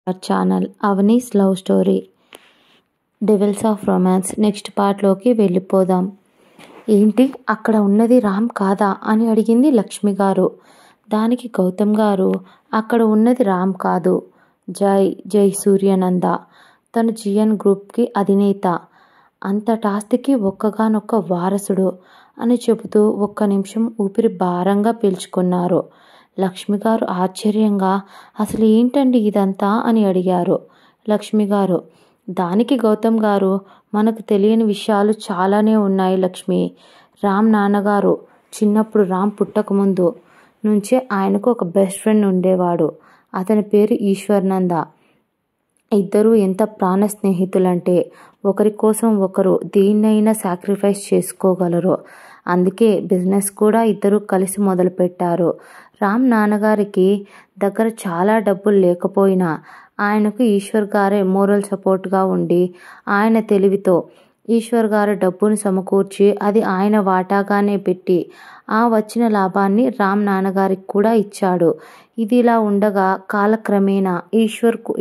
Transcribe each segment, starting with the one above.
Hour channel Avani's love story devils of romance next పార్ట్లోకి వెళ్ళిపోదాం. ఏంటి అక్కడ ఉన్నది రామ్ కాదా అని అడిగింది లక్ష్మి గారు. దానికి గౌతమ్ గారు, అక్కడ ఉన్నది రామ్ కాదు, జై సూర్యనంద. తను జిఎన్ గ్రూప్కి అధినేత, అంతటాస్తికి ఒక్కగానొక్క వారసుడు అని చెబుతూ ఒక్క నిమిషం ఊపిరి భారంగా పీల్చుకున్నారు. లక్ష్మి గారు ఆశ్చర్యంగా, అసలు ఏంటండి ఇదంతా అని అడిగారు. లక్ష్మి గారు, దానికి గౌతమ్ గారు, మనకు తెలియని విషయాలు చాలానే ఉన్నాయి లక్ష్మి. రామ్ నాన్నగారు చిన్నప్పుడు రామ్ పుట్టకముందు నుంచే ఆయనకు ఒక బెస్ట్ ఫ్రెండ్ ఉండేవాడు. అతని పేరు ఈశ్వర్నంద. ఇద్దరూ ఎంత ప్రాణ స్నేహితులంటే ఒకరి కోసం ఒకరు దేన్నైనా సాక్రిఫైస్ చేసుకోగలరు. అందుకే బిజినెస్ కూడా ఇద్దరు కలిసి మొదలుపెట్టారు. రామ్ నాన్నగారికి దగ్గర చాలా డబ్బులు లేకపోయినా ఆయనకు ఈశ్వర్ గారే మోరల్ సపోర్ట్గా ఉండి ఆయన తెలివితో ఈశ్వర్ గారు డబ్బును సమకూర్చి అది ఆయన వాటాగానే పెట్టి ఆ వచ్చిన లాభాన్ని రామ్ నాన్నగారికి కూడా ఇచ్చాడు. ఇది ఇలా ఉండగా కాలక్రమేణా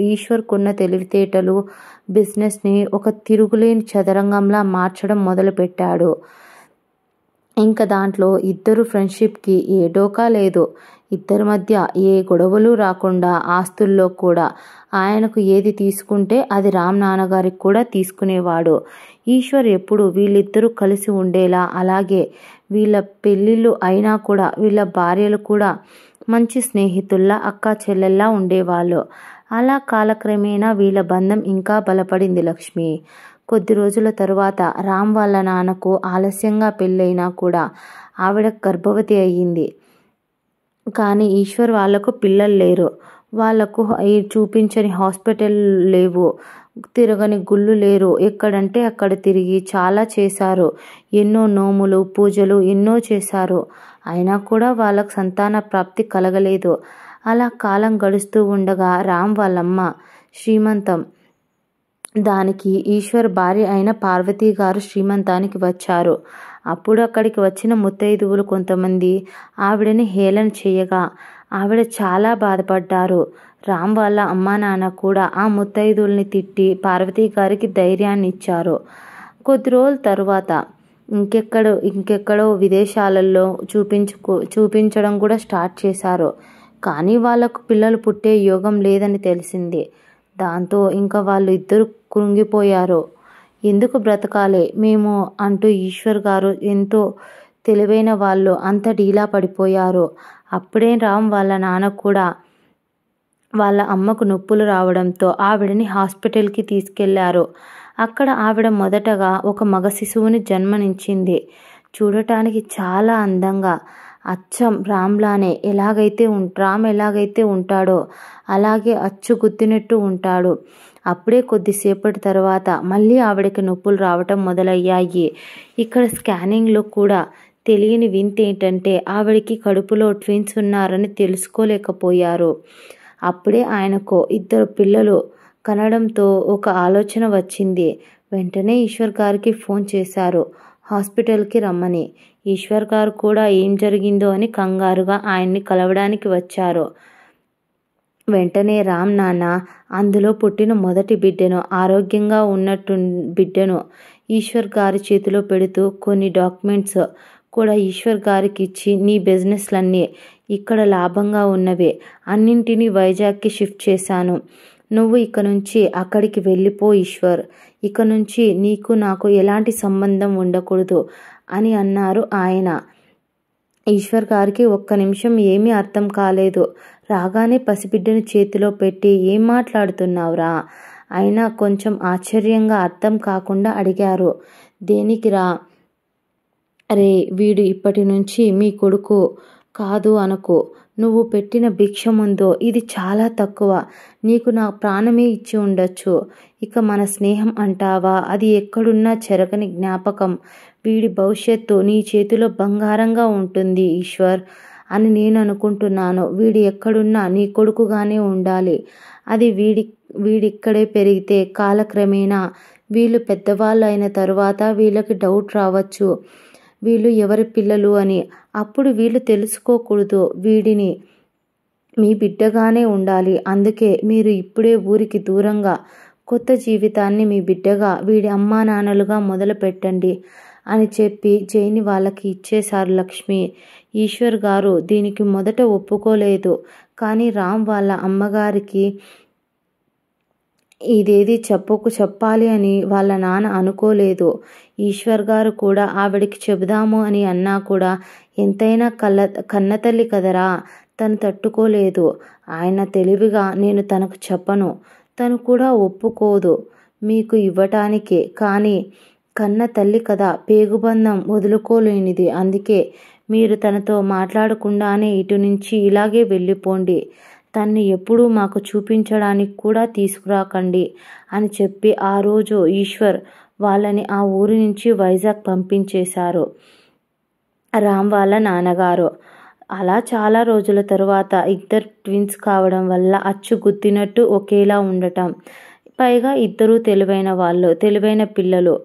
ఈశ్వర్కున్న తెలివితేటలు బిజినెస్ని ఒక తిరుగులేని చదరంగంలా మార్చడం మొదలుపెట్టాడు. ఇంకా దాంట్లో ఇద్దరు ఫ్రెండ్షిప్కి ఏ డోకా లేదు. ఇద్దరి మధ్య ఏ గొడవలు రాకుండా ఆస్తుల్లో కూడా ఆయనకు ఏది తీసుకుంటే అది రామ్ నాన్నగారికి కూడా తీసుకునేవాడు. ఈశ్వర్ ఎప్పుడు వీళ్ళిద్దరూ కలిసి ఉండేలా, అలాగే వీళ్ళ పెళ్ళిళ్ళు అయినా కూడా వీళ్ళ భార్యలు కూడా మంచి స్నేహితుల్లా అక్కా చెల్లెల్లా ఉండేవాళ్ళు. అలా కాలక్రమేణా వీళ్ళ బంధం ఇంకా బలపడింది లక్ష్మి. కొద్ది రోజుల తరువాత రామ్ వాళ్ళ నాన్నకు ఆలస్యంగా పెళ్ళైనా కూడా ఆవిడ గర్భవతి అయ్యింది. కానీ ఈశ్వర్ వాళ్లకు పిల్లలు లేరు. వాళ్లకు చూపించని హాస్పిటల్ లేవు, తిరగని గుళ్ళు లేరు. ఎక్కడంటే అక్కడ తిరిగి చాలా చేశారు. ఎన్నో నోములు పూజలు ఎన్నో చేశారు. అయినా కూడా వాళ్ళకు సంతాన ప్రాప్తి కలగలేదు. అలా కాలం గడుస్తూ ఉండగా రామ్ వాళ్ళమ్మ శ్రీమంతం దానికి ఈశ్వర్ భార్య అయిన పార్వతీ గారు శ్రీమంతానికి వచ్చారు. అప్పుడు అక్కడికి వచ్చిన ముత్తైదువులు కొంతమంది ఆవిడని హేళన చేయగా ఆవిడ చాలా బాధపడ్డారు. రామ్ వాళ్ళ అమ్మా నాన్న కూడా ఆ ముత్తైదువుల్ని తిట్టి పార్వతీ గారికి ధైర్యాన్ని ఇచ్చారు. కొద్ది రోజుల తరువాత ఇంకెక్కడో విదేశాలలో చూపించడం కూడా స్టార్ట్ చేశారు. కానీ వాళ్లకు పిల్లలు పుట్టే యోగం లేదని తెలిసింది. దాంతో ఇంకా వాళ్ళు ఇద్దరు కృంగిపోయారు. ఎందుకు బ్రతకాలే మేము అంటూ ఈశ్వర్ గారు ఎంతో తెలివైన వాళ్ళు అంత డీలా పడిపోయారు. అప్పుడే రామ్ వాళ్ళ నాన్న కూడా వాళ్ళ అమ్మకు నొప్పులు రావడంతో ఆవిడని హాస్పిటల్కి తీసుకెళ్లారు. అక్కడ ఆవిడ మొదటగా ఒక మగ శిశువుని జన్మనిచ్చింది. చూడటానికి చాలా అందంగా, అచ్చం రామ్ ఎలాగైతే ఉంటాడో అలాగే అచ్చు గుద్దినట్టు ఉంటాడు. అప్పుడే కొద్దిసేపటి తర్వాత మళ్ళీ ఆవిడకి నొప్పులు రావటం మొదలయ్యాయి. ఇక్కడ స్కానింగ్లో కూడా తెలియని వింత ఏంటంటే ఆవిడకి కడుపులో ట్విన్స్ ఉన్నారని తెలుసుకోలేకపోయారు. అప్పుడే ఆయనకు ఇద్దరు పిల్లలు కనడంతో ఒక ఆలోచన వచ్చింది. వెంటనే ఈశ్వర్ గారికి ఫోన్ చేశారు హాస్పిటల్కి రమ్మని. ఈశ్వర్ గారు కూడా ఏం జరిగిందో అని కంగారుగా ఆయన్ని కలవడానికి వచ్చారు. వెంటనే రామ్ నాన్న అందులో పుట్టిన మొదటి బిడ్డను, ఆరోగ్యంగా ఉన్నట్టు బిడ్డను ఈశ్వర్ గారి చేతిలో పెడుతూ కొన్ని డాక్యుమెంట్స్ కూడా ఈశ్వర్ గారికి ఇచ్చి, నీ బిజినెస్లన్నీ ఇక్కడ లాభంగా ఉన్నవే, అన్నింటినీ వైజాగ్కి షిఫ్ట్ చేశాను. నువ్వు ఇక నుంచి అక్కడికి వెళ్ళిపో ఈశ్వర్. ఇక నుంచి నీకు నాకు ఎలాంటి సంబంధం ఉండకూడదు అని అన్నారు ఆయన. ఈశ్వర్ గారికి ఒక్క నిమిషం ఏమీ అర్థం కాలేదు. రాగానే పసిబిడ్డను చేతిలో పెట్టి, ఏం మాట్లాడుతున్నావురా? అయినా కొంచెం ఆశ్చర్యంగా అర్థం కాకుండా అడిగారు. దేనికిరా? రే, వీడు ఇప్పటి నుంచి మీ కొడుకు కాదు అనుకో. నువ్వు పెట్టిన భిక్ష ముందో ఇది చాలా తక్కువ. నీకు నా ప్రాణమే ఇచ్చి ఉండొచ్చు. ఇక మన స్నేహం అంటావా, అది ఎక్కడున్నా చెరగని జ్ఞాపకం. వీడి భవిష్యత్తు నీ చేతిలో బంగారంగా ఉంటుంది ఈశ్వర్ అని నేను అనుకుంటున్నాను. వీడి ఎక్కడున్నా నీ కొడుకుగానే ఉండాలి. అది వీడిక్కడే పెరిగితే కాలక్రమేణా వీళ్ళు పెద్దవాళ్ళు అయిన తరువాత వీళ్ళకి డౌట్ రావచ్చు, వీళ్ళు ఎవరి పిల్లలు అని. అప్పుడు వీళ్ళు తెలుసుకోకూడదు వీడిని మీ బిడ్డగానే ఉండాలి. అందుకే మీరు ఇప్పుడే ఊరికి దూరంగా కొత్త జీవితాన్ని మీ బిడ్డగా వీడి అమ్మా నాన్నలుగా మొదలు పెట్టండి అని చెప్పి జైని వాళ్ళకి ఇచ్చేశారు లక్ష్మి. ఈశ్వర్ గారు దీనికి మొదట ఒప్పుకోలేదు. కానీ రామ్ వాళ్ళ అమ్మగారికి ఇదేది చెప్పాలి అని వాళ్ళ నాన్న అనుకోలేదు. ఈశ్వర్ గారు కూడా ఆవిడికి చెబుదాము అని అన్నా కూడా ఎంతైనా కన్నతల్లి కదరా, తను తట్టుకోలేదు. ఆయన తెలివిగా నేను తనకు చెప్పను, తను కూడా ఒప్పుకోదు మీకు ఇవ్వటానికే. కానీ కన్న తల్లి కదా, పేగుబంధం వదులుకోలేనిది. అందుకే మీరు తనతో మాట్లాడకుండానే ఇటు నుంచి ఇలాగే వెళ్ళిపోండి. తన్ని ఎప్పుడూ మాకు చూపించడానికి కూడా తీసుకురాకండి అని చెప్పి ఆ రోజు ఈశ్వర్ వాళ్ళని ఆ ఊరి నుంచి వైజాగ్ పంపించేశారు రామ్ వాళ్ళ నాన్నగారు. అలా చాలా రోజుల తరువాత ఇద్దరు ట్విన్స్ కావడం వల్ల అచ్చు గుద్దినట్టు ఒకేలా ఉండటం, పైగా ఇద్దరూ తెలివైన పిల్లలు.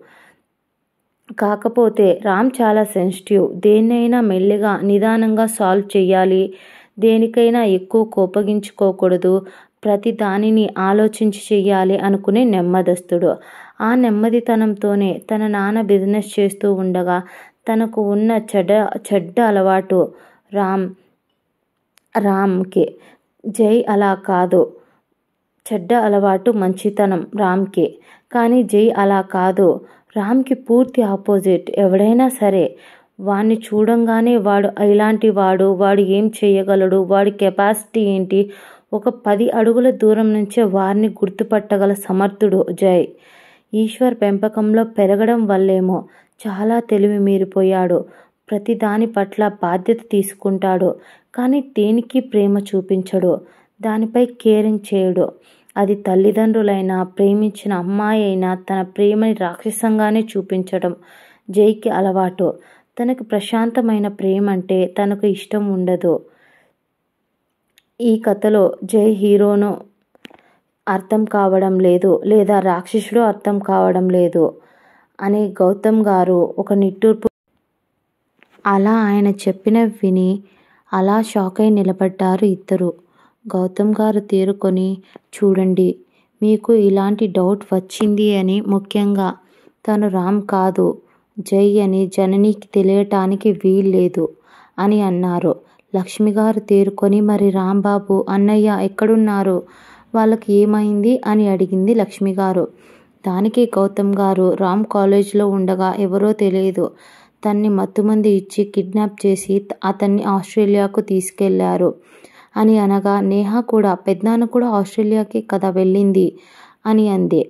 కాకపోతే రామ్ చాలా సెన్సిటివ్. దేన్నైనా మెల్లిగా నిదానంగా సాల్వ్ చేయాలి, దేనికైనా ఎక్కువ కోపగించుకోకూడదు, ప్రతి దానిని ఆలోచించి చెయ్యాలి అనుకునే నెమ్మదస్తుడు. ఆ నెమ్మదితనంతోనే తన నాన్న బిజినెస్ చేస్తూ ఉండగా తనకు ఉన్న చెడ్డ అలవాటు రామ్కి. జై అలా కాదు, చెడ్డ అలవాటు మంచితనం రామ్కి. కానీ జై అలా కాదు, రామ్కి పూర్తి ఆపోజిట్. ఎవడైనా సరే వాణ్ణి చూడంగానే వాడు ఇలాంటి వాడు ఏం చేయగలడు, వాడి కెపాసిటీ ఏంటి, ఒక 10 అడుగుల దూరం నుంచే వారిని గుర్తుపట్టగల సమర్థుడు జై. ఈశ్వర్ పెంపకంలో పెరగడం వల్లేమో చాలా తెలివి మీరిపోయాడు. ప్రతి దాని పట్ల బాధ్యత తీసుకుంటాడు. కానీ దేనికి ప్రేమ చూపించడు, దానిపై కేరింగ్ చేయడు. అది తల్లిదండ్రులైనా ప్రేమించిన అమ్మాయి అయినా తన ప్రేమని రాక్షసంగానే చూపించడం జైకి అలవాటు. తనకు ప్రశాంతమైన ప్రేమ అంటే తనకు ఇష్టం ఉండదు. ఈ కథలో జై హీరోను అర్థం కావడం లేదు, లేదా రాక్షసుడు అర్థం కావడం లేదు అని గౌతమ్ గారు ఒక నిట్టూర్పు. అలా ఆయన చెప్పిన విని అలా షాక్ అయి నిలబడ్డారు ఇద్దరు. గౌతమ్ గారు తేరుకొని, చూడండి, మీకు ఇలాంటి డౌట్ వచ్చింది అని ముఖ్యంగా తను రామ్ కాదు జై అని జననికి తెలియటానికి వీల్లేదు అని అన్నారు. లక్ష్మిగారు తేరుకొని, మరి రాంబాబు అన్నయ్య ఎక్కడున్నారు, వాళ్ళకి ఏమైంది అని అడిగింది లక్ష్మిగారు. దానికి గౌతమ్ గారు, రామ్ కాలేజీలో ఉండగా ఎవరో తెలియదు తన్ని మత్తుమంది ఇచ్చి కిడ్నాప్ చేసి అతన్ని ఆస్ట్రేలియాకు తీసుకెళ్లారు అని అనగా, నేహ కూడా పెద్దనాన్న కూడా ఆస్ట్రేలియాకి కదా వెళ్ళింది అని అంది.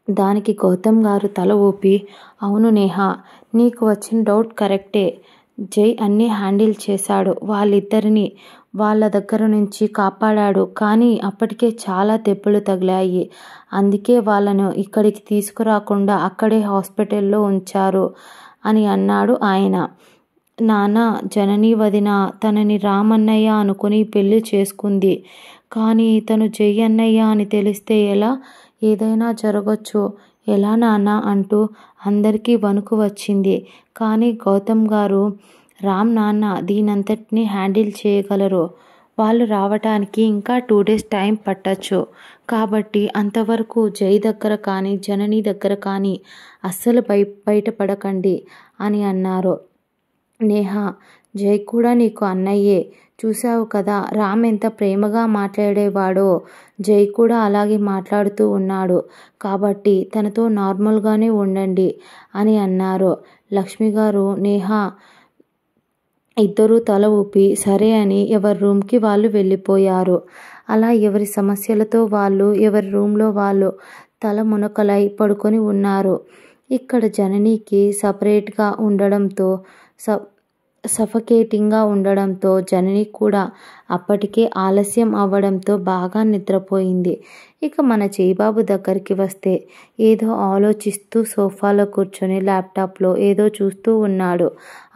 దానికి గౌతమ్ గారు తల ఊపి, అవును నేహ, నీకు వచ్చిన డౌట్ కరెక్టే. జై అన్నీ హ్యాండిల్ చేశాడు. వాళ్ళిద్దరిని వాళ్ళ దగ్గర నుంచి కాపాడాడు. కానీ అప్పటికే చాలా దెబ్బలు తగిలాయి. అందుకే వాళ్ళను ఇక్కడికి తీసుకురాకుండా అక్కడే హాస్పిటల్లో ఉంచారు అని అన్నాడు ఆయన. నాన్న, జనని వదిన తనని రామన్నయ్య అనుకుని పెళ్లి చేసుకుంది. కానీ తను జై అన్నయ్య అని తెలిస్తే ఎలా, ఏదైనా జరగచ్చు, ఎలా నాన్న అంటూ అందరికీ వణుకు వచ్చింది. కానీ గౌతమ్ గారు, రామ్ నాన్న దీనంతటినీ హ్యాండిల్ చేయగలరు. వాళ్ళు రావటానికి ఇంకా 2 days టైం పట్టచ్చు. కాబట్టి అంతవరకు జై దగ్గర కానీ జనని దగ్గర కానీ అస్సలు బయటపడకండి అని అన్నారు. నేహ, జై కూడా నీకు అన్నయ్యే. చూశావు కదా రామ్ ఎంత ప్రేమగా మాట్లాడేవాడో, జై కూడా అలాగే మాట్లాడుతూ ఉన్నాడు. కాబట్టి తనతో నార్మల్గానే ఉండండి అని అన్నారు. లక్ష్మిగారు, నేహ ఇద్దరూ తల ఊపి సరే అని ఎవరి రూమ్కి వాళ్ళు వెళ్ళిపోయారు. అలా ఎవరి సమస్యలతో వాళ్ళు ఎవరి రూమ్లో వాళ్ళు తల మునకలై పడుకొని ఉన్నారు. ఇక్కడ జననికి సపరేట్గా ఉండడంతో సఫకేటింగ్గా ఉండడంతో జనని కూడా అప్పటికే ఆలస్యం అవ్వడంతో బాగా నిద్రపోయింది. ఇక మన జయబాబు దగ్గరికి వస్తే ఏదో ఆలోచిస్తూ సోఫాలో కూర్చొని ల్యాప్టాప్లో ఏదో చూస్తూ ఉన్నాడు.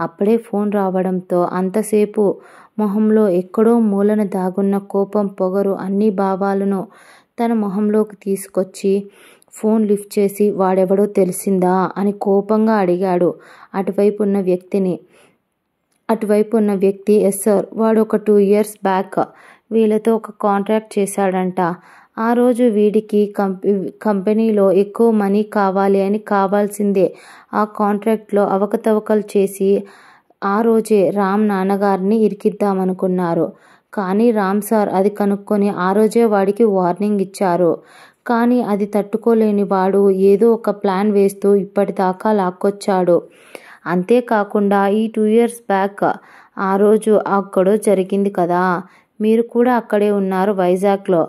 అప్పుడే ఫోన్ రావడంతో అంతసేపు మొహంలో ఎక్కడో మూలన దాగున్న కోపం, పొగరు అన్ని భావాలను తన మొహంలోకి తీసుకొచ్చి ఫోన్ లిఫ్ట్ చేసి, వాడెవడో తెలిసిందా అని కోపంగా అడిగాడు అటువైపు ఉన్న వ్యక్తి. ఎస్ సార్, వాడు ఒక 2 years బ్యాక్ వీళ్ళతో ఒక కాంట్రాక్ట్ చేశాడంట. ఆ రోజు వీడికి కంపెనీలో ఎక్కువ మనీ కావాలి అని కావాల్సిందే. ఆ కాంట్రాక్ట్లో అవకతవకలు చేసి ఆ రోజే రామ్ నాన్నగారిని ఇరికిద్దామనుకున్నారు. కానీ రామ్ సార్ అది కనుక్కొని ఆ రోజే వాడికి వార్నింగ్ ఇచ్చారు. కానీ అది తట్టుకోలేని వాడు ఏదో ఒక ప్లాన్ వేస్తూ ఇప్పటిదాకా లాక్కొచ్చాడు. అంతేకాకుండా ఈ 2 years బ్యాక్ ఆ రోజు ఆ గొడవ జరిగింది కదా, మీరు కూడా అక్కడే ఉన్నారు వైజాగ్లో.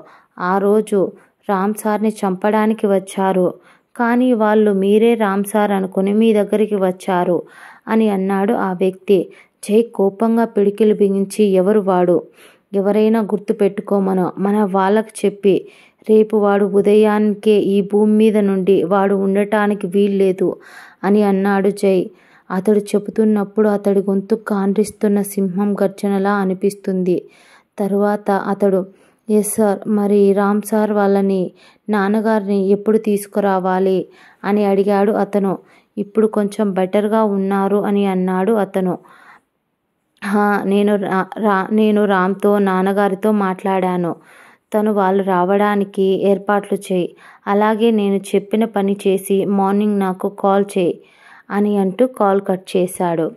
ఆ రోజు రామ్ సార్ని చంపడానికి వచ్చారు. కానీ వాళ్ళు మీరే రామ్ సార్ అనుకుని మీ దగ్గరికి వచ్చారు అని అన్నాడు ఆ వ్యక్తి. జై కోపంగా పిడికిలు బిగించి, ఎవరు వాడు? ఎవరైనా గుర్తు పెట్టుకోమనో మన వాళ్ళకి చెప్పి, రేపు వాడు ఉదయానికే ఈ భూమి మీద నుండి వాడు ఉండటానికి వీల్లేదు అని అన్నాడు జై. అతడు చెబుతున్నప్పుడు అతడి గొంతు గాండ్రిస్తున్న సింహం గర్జనలా అనిపిస్తుంది. తరువాత అతడు, ఎస్ సార్, మరి రామ్ సార్ వాళ్ళని నాన్నగారిని ఎప్పుడు తీసుకురావాలి అని అడిగాడు అతను. ఇప్పుడు కొంచెం బెటర్గా ఉన్నారు అని అన్నాడు అతను. నేను రామ్తో నాన్నగారితో మాట్లాడాను. తను వాళ్ళు రావడానికి ఏర్పాట్లు చేయి. అలాగే నేను చెప్పిన పని చేసి మార్నింగ్ నాకు కాల్ చేయి అని అంటూ కాల్ కట్ చేశాడు.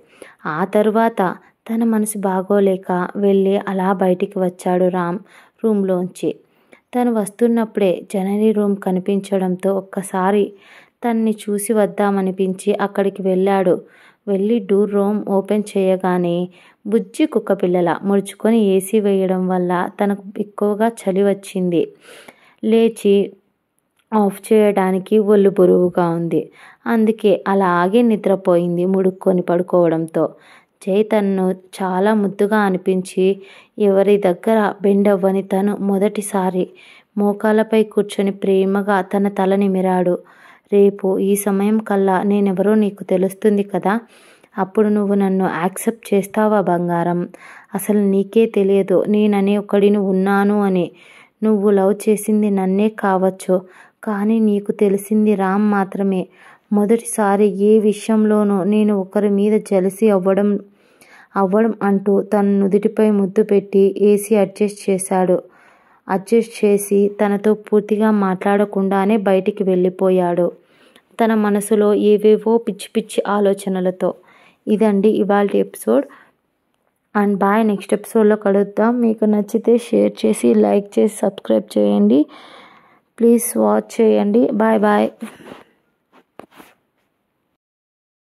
ఆ తరువాత తన మనసు బాగోలేక వెళ్ళి అలా బయటికి వచ్చాడు రామ్ రూమ్లోంచి. తను వస్తున్నప్పుడే జనని రూమ్ కనిపించడంతో ఒక్కసారి తన్ని చూసి వద్దామనిపించి అక్కడికి వెళ్ళాడు. వెళ్ళి డోర్ రూమ్ ఓపెన్ చేయగానే బుజ్జి కుక్కపిల్లల ముడుచుకొని ఏసీ వేయడం వల్ల తనకు ఎక్కువగా చలి వచ్చింది. లేచి ఆఫ్ చేయడానికి ఒళ్ళు బరువుగా ఉంది. అందుకే అలాగే నిద్రపోయింది ముడుక్కొని పడుకోవడంతో. జై తన్ను చాలా ముద్దుగా అనిపించి ఎవరి దగ్గర బెండ్ అవ్వని తను మొదటిసారి మోకాలపై కూర్చొని ప్రేమగా తన తల నిమిరాడు. రేపు ఈ సమయం కల్లా నేనెవరో నీకు తెలుస్తుంది కదా, అప్పుడు నువ్వు నన్ను యాక్సెప్ట్ చేస్తావా బంగారం? అసలు నీకే తెలియదు నేననే ఒకడిని ఉన్నాను అని. నువ్వు లవ్ చేసింది నన్నే కావచ్చు, కానీ నీకు తెలిసింది రామ్ మాత్రమే. మొదటిసారి ఏ విషయంలోనూ నేను ఒకరి మీద జెలసీ అవ్వడం అంటూ తన నుదిటిపై ముద్దు పెట్టి ఏసీ అడ్జస్ట్ చేసి తనతో పూర్తిగా మాట్లాడకుండానే బయటికి వెళ్ళిపోయాడు, తన మనసులో ఏవేవో పిచ్చి పిచ్చి ఆలోచనలతో. ఇదండి ఇవాల్టి ఎపిసోడ్. అండ్ బాయ్, నెక్స్ట్ ఎపిసోడ్లో కలుద్దాం. మీకు నచ్చితే షేర్ చేసి లైక్ చేసి సబ్స్క్రైబ్ చేయండి. ప్లీజ్ వాచ్ చేయండి. Bye bye.